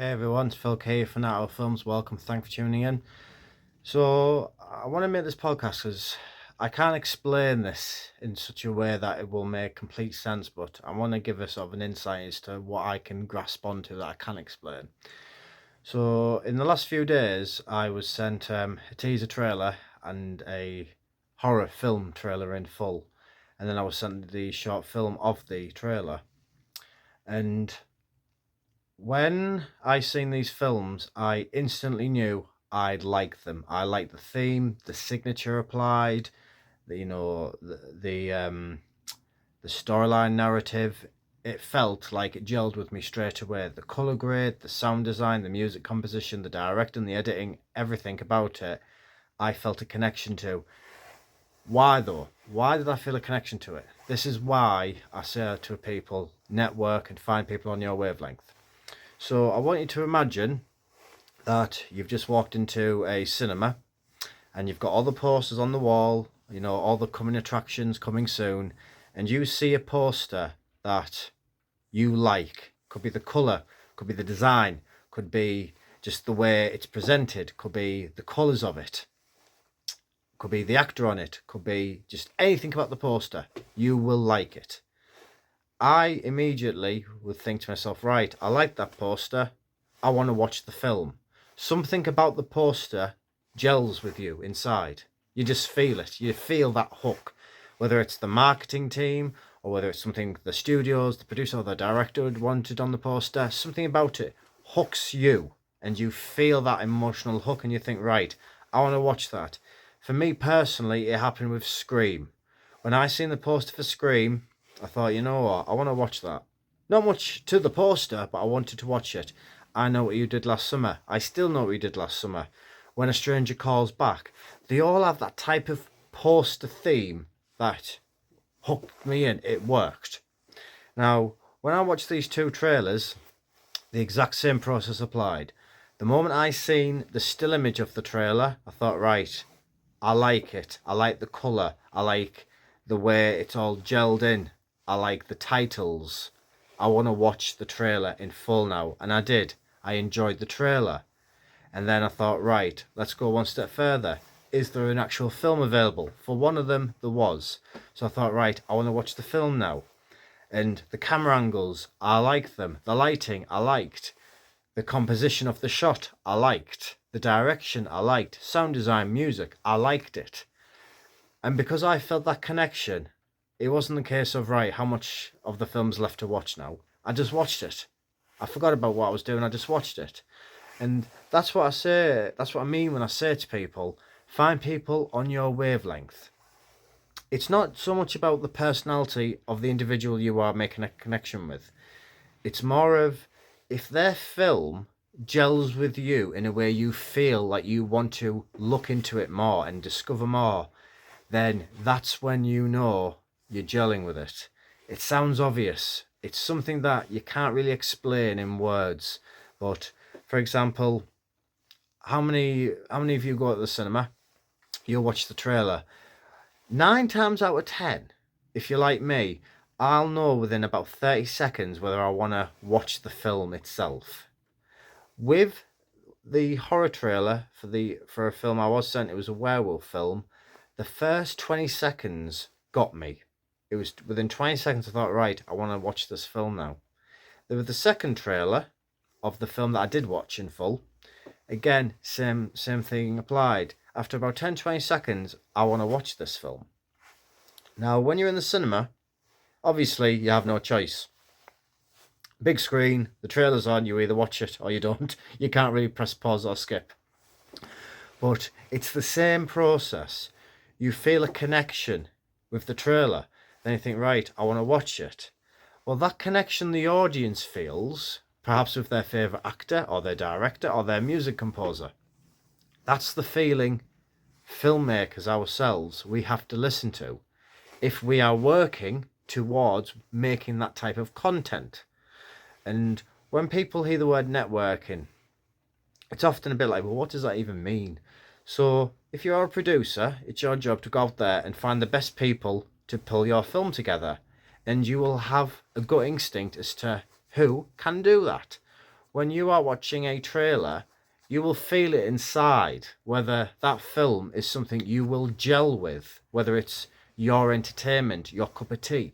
Hey everyone, it's Phil K from Nato Films. Welcome, thanks for tuning in. So, I want to make this podcast because I can't explain this in such a way that it will make complete sense, but I want to give a sort of an insight as to what I can grasp onto that I can explain. So, in the last few days, I was sent a teaser trailer and a horror film trailer in full, and then I was sent the short film of the trailer. And when I seen these films, I instantly knew I'd like them. I liked the theme, the signature applied, the storyline narrative. It felt like it gelled with me straight away. The color grade, the sound design, the music composition, the directing, the editing, everything about it, I felt a connection to. Why though? Why did I feel a connection to it? This is why I say to people, network and find people on your wavelength. So I want you to imagine that you've just walked into a cinema and you've got all the posters on the wall, all the coming attractions coming soon, and you see a poster that you like. Could be the colour, could be the design, could be just the way it's presented, could be the colours of it, could be the actor on it, could be just anything about the poster. You will like it. I immediately would think to myself, right, I like that poster. I want to watch the film. Something about the poster gels with you inside. You just feel it. You feel that hook. Whether it's the marketing team or whether it's something the studios, the producer or the director wanted on the poster, something about it hooks you and you feel that emotional hook and you think, right, I want to watch that. For me personally, it happened with Scream. When I seen the poster for Scream, I thought, you know what, I want to watch that. Not much to the poster, but I wanted to watch it. I Know What You Did Last Summer. I still know what you did last summer. When a Stranger Calls Back. They all have that type of poster theme that hooked me in. It worked. Now, when I watched these two trailers, the exact same process applied. The moment I seen the still image of the trailer, I thought, right, I like it. I like the colour. I like the way it's all gelled in. I like the titles. I want to watch the trailer in full now. And I did. I enjoyed the trailer. And then I thought, right, let's go one step further. Is there an actual film available? For one of them, there was. So I thought, right, I want to watch the film now. And the camera angles, I liked them. The lighting, I liked. The composition of the shot, I liked. The direction, I liked. Sound design, music, I liked it. And because I felt that connection, it wasn't the case of, right, how much of the film's left to watch now. I just watched it. I forgot about what I was doing. I just watched it. And that's what I say. That's what I mean when I say to people, find people on your wavelength. It's not so much about the personality of the individual you are making a connection with. It's more of if their film gels with you in a way you feel like you want to look into it more and discover more, then that's when you know you're gelling with it. It sounds obvious. It's something that you can't really explain in words. But for example, how many of you go to the cinema? You'll watch the trailer. 9 times out of 10, if you're like me, I'll know within about 30 seconds whether I want to watch the film itself. With the horror trailer for a film I was sent, it was a werewolf film. The first 20 seconds got me. It was within 20 seconds I thought, right, I want to watch this film now. There was the second trailer of the film that I did watch in full. Again, same thing applied. After about 10-20 seconds, I want to watch this film. Now, when you're in the cinema, obviously you have no choice. Big screen, the trailer's on, you either watch it or you don't. You can't really press pause or skip. But it's the same process. You feel a connection with the trailer. Then you think, right, I want to watch it. Well, that connection the audience feels, perhaps with their favourite actor or their director or their music composer. That's the feeling filmmakers ourselves we have to listen to if we are working towards making that type of content. And when people hear the word networking, it's often a bit like, well, what does that even mean? So if you're a producer, it's your job to go out there and find the best people to pull your film together. And you will have a gut instinct as to who can do that. when you are watching a trailer, you will feel it inside whether that film is something you will gel with, whether it's your entertainment, your cup of tea.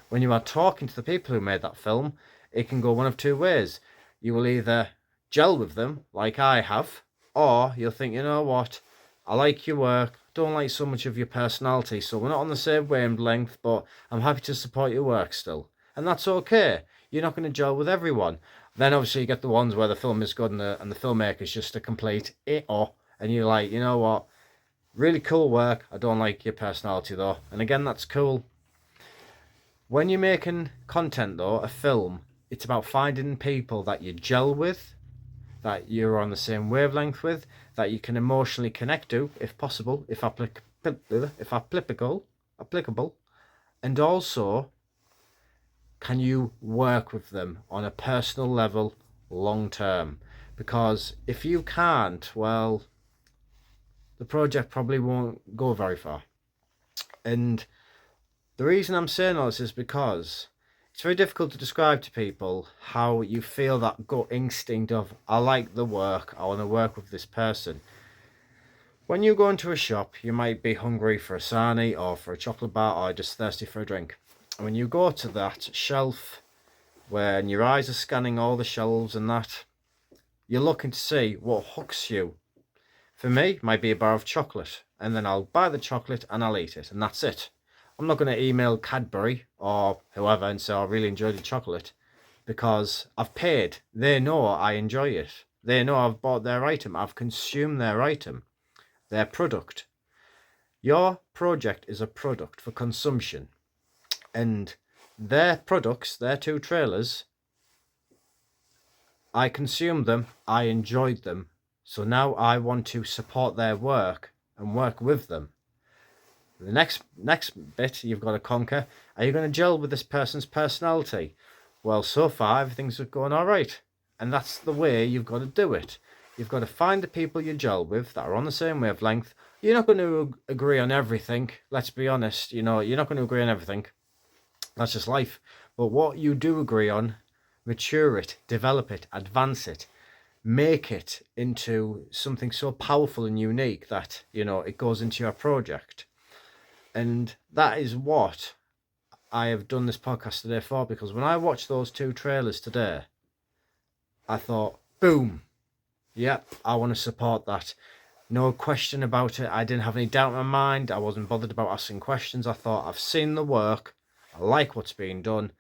When you are talking to the people who made that film, it can go one of two ways. You will either gel with them, like I have, or you'll think, you know what, I like your work, don't like so much of your personality, so we're not on the same wavelength, but I'm happy to support your work still. And that's okay. You're not going to gel with everyone. Then obviously you get the ones where the film is good and the filmmaker's just a complete it-or, and you're like, you know what, really cool work, I don't like your personality though. And again, that's cool. When you're making content though, a film, it's about finding people that you gel with, that you're on the same wavelength with, that you can emotionally connect to, if possible, if applicable, and also can you work with them on a personal level long term? Because if you can't, well, the project probably won't go very far. And the reason I'm saying all this is because it's very difficult to describe to people how you feel that gut instinct of, I like the work, I want to work with this person. When you go into a shop, you might be hungry for a sarnie or for a chocolate bar or just thirsty for a drink. And when you go to that shelf, when your eyes are scanning all the shelves and that, you're looking to see what hooks you. For me, it might be a bar of chocolate, and then I'll buy the chocolate and I'll eat it, and that's it. I'm not going to email Cadbury or whoever and say I really enjoyed the chocolate, because I've paid. They know I enjoy it. They know I've bought their item. I've consumed their item, their product. Your project is a product for consumption. And their products, their two trailers, I consumed them, I enjoyed them. So now I want to support their work and work with them. The next bit you've got to conquer, are you going to gel with this person's personality? Well, so far everything's going all right. And that's the way you've got to do it. You've got to find the people you gel with that are on the same wavelength. You're not going to agree on everything. Let's be honest. You're not going to agree on everything. That's just life. But what you do agree on, mature it, develop it, advance it, make it into something so powerful and unique that, it goes into your project. And that is what I have done this podcast today for, because when I watched those two trailers today, I thought, boom, yep, I want to support that. No question about it. I didn't have any doubt in my mind. I wasn't bothered about asking questions. I thought, I've seen the work. I like what's being done.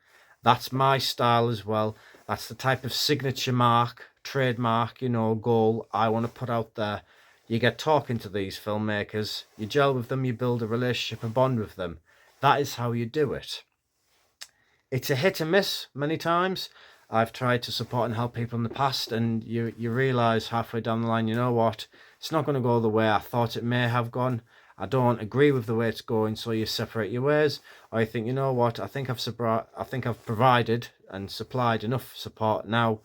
That's my style as well. That's the type of signature mark, trademark, goal I want to put out there. You get talking to these filmmakers, you gel with them, you build a relationship, a bond with them. That is how you do it. It's a hit and miss many times. I've tried to support and help people in the past, and you realise halfway down the line, you know what, it's not going to go the way I thought it may have gone. I don't agree with the way it's going, so you separate your ways. Or you think, you know what, I think I've provided and supplied enough support now.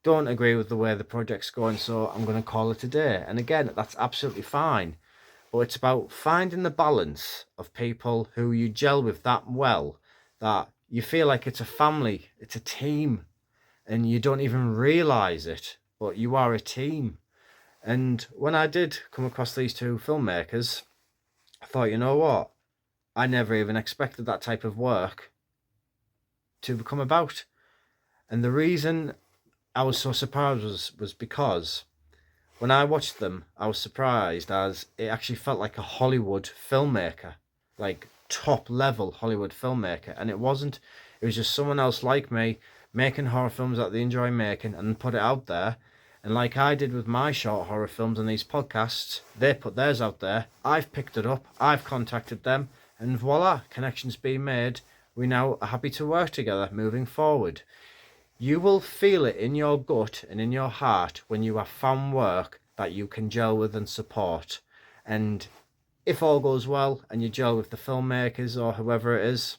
Don't agree with the way the project's going, so I'm going to call it a day. And again, that's absolutely fine. But it's about finding the balance of people who you gel with that well, that you feel like it's a family, it's a team, and you don't even realise it, but you are a team. And when I did come across these two filmmakers, I thought, you know what? I never even expected that type of work to come about. And the reason I was so surprised was because when I watched them, I was surprised as it actually felt like a Hollywood filmmaker, like top level Hollywood filmmaker. And it wasn't. It was just someone else like me making horror films that they enjoy making and put it out there. And like I did with my short horror films and these podcasts, they put theirs out there. I've picked it up. I've contacted them. And voila, connections being made. We now are happy to work together moving forward. You will feel it in your gut and in your heart when you have found work that you can gel with and support. And if all goes well and you gel with the filmmakers or whoever it is,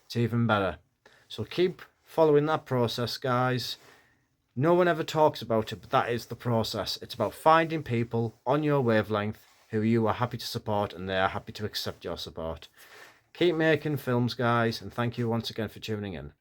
it's even better. So keep following that process, guys. No one ever talks about it, but that is the process. It's about finding people on your wavelength who you are happy to support and they are happy to accept your support. Keep making films, guys, and thank you once again for tuning in.